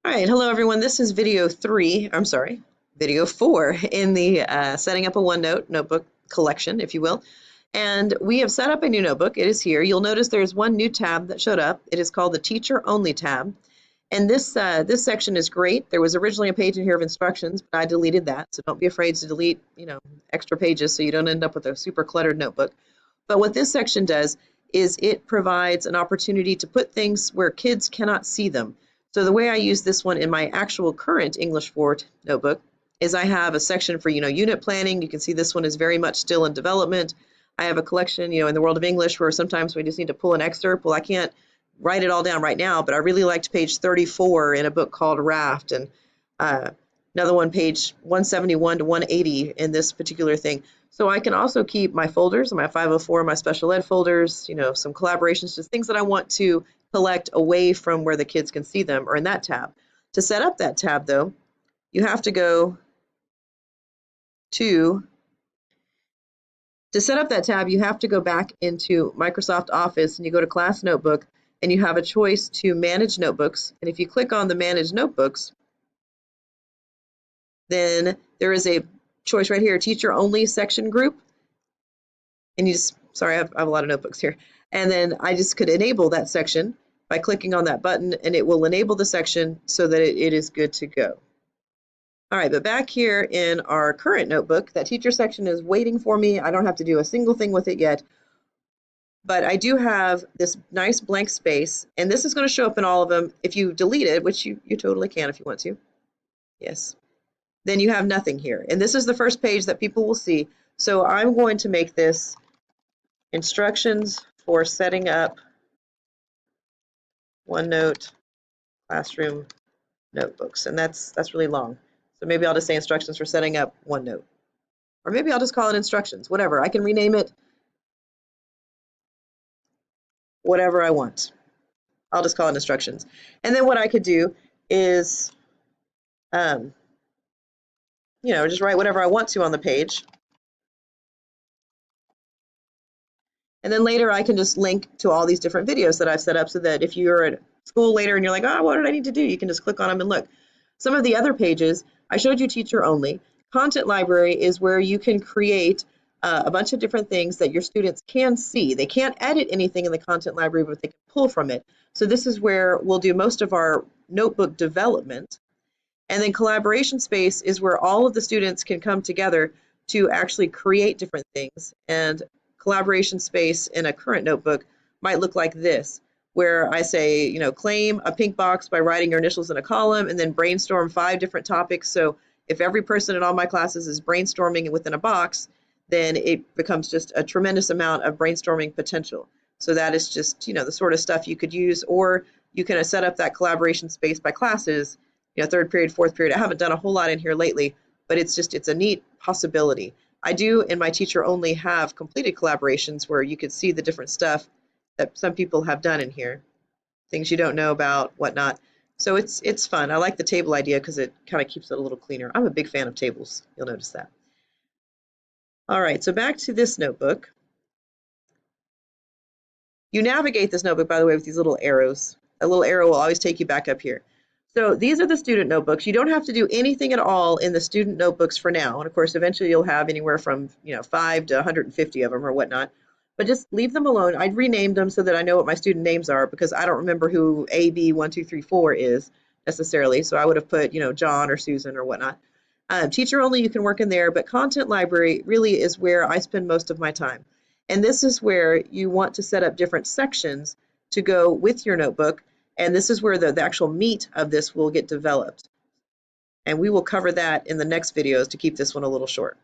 All right, hello everyone. This is video 4 in the setting up a OneNote notebook collection, if you will. And we have set up a new notebook. It is here. You'll notice there's one new tab that showed up. It is called the Teacher Only tab. And this section is great. There was originally a page in here of instructions, but I deleted that. So don't be afraid to delete, extra pages so you don't end up with a super cluttered notebook. But what this section does is it provides an opportunity to put things where kids cannot see them. So the way I use this one in my actual current English 4 notebook is I have a section for, unit planning. You can see this one is very much still in development. I have a collection, in the world of English where sometimes we just need to pull an excerpt. Well, I can't write it all down right now, but I really liked page 34 in a book called Raft, and another one, page 171 to 180 in this particular thing. So I can also keep my folders, my 504, my special ed folders, some collaborations, just things that I want to collect away from where the kids can see them, or in that tab. To set up that tab, though, you have to go to set up that tab, you have to go back into Microsoft Office, and you go to Class Notebook, and you have a choice to manage notebooks. And if you click on the manage notebooks, then there is a choice right here, teacher only section group. And you just, sorry, I have a lot of notebooks here. And then I just could enable that section by clicking on that button, and it will enable the section so that it is good to go. All right, but back here in our current notebook, that teacher section is waiting for me. I don't have to do a single thing with it yet. But I do have this nice blank space, and this is going to show up in all of them. If you delete it, which you totally can if you want to, yes, then you have nothing here. And this is the first page that people will see. So I'm going to make this instructions for setting up OneNote classroom notebooks, and that's really long. So maybe I'll just say instructions for setting up OneNote, or maybe I'll just call it instructions, whatever. I can rename it whatever I want. I'll just call it instructions. And then what I could do is, just write whatever I want to on the page. And then later I can just link to all these different videos that I've set up so that if you're at school later and you're like, oh, what did I need to do? You can just click on them and look. Some of the other pages, I showed you teacher only. Content library is where you can create a bunch of different things that your students can see. They can't edit anything in the content library, but they can pull from it. So this is where we'll do most of our notebook development. And then collaboration space is where all of the students can come together to actually create different things. And collaboration space in a current notebook might look like this, where I say, claim a pink box by writing your initials in a column, and then brainstorm 5 different topics. So if every person in all my classes is brainstorming within a box, then it becomes just a tremendous amount of brainstorming potential. So that is just, the sort of stuff you could use, or you can set up that collaboration space by classes, 3rd period, 4th period. I haven't done a whole lot in here lately, but it's a neat possibility. I do in my teacher only have completed collaborations where you could see the different stuff that some people have done in here, things you don't know about, whatnot. So it's fun. I like the table idea because it kind of keeps it a little cleaner. I'm a big fan of tables. You'll notice that. All right, so back to this notebook. You navigate this notebook, by the way, with these little arrows. A little arrow will always take you back up here. So these are the student notebooks. You don't have to do anything at all in the student notebooks for now. And of course, eventually you'll have anywhere from 5 to 150 of them or whatnot. But just leave them alone. I'd renamed them so that I know what my student names are, because I don't remember who AB1234 is necessarily. So I would have put, John or Susan or whatnot. Teacher only, you can work in there, but content library really is where I spend most of my time. And this is where you want to set up different sections to go with your notebook. And this is where the actual meat of this will get developed. And we will cover that in the next videos to keep this one a little short.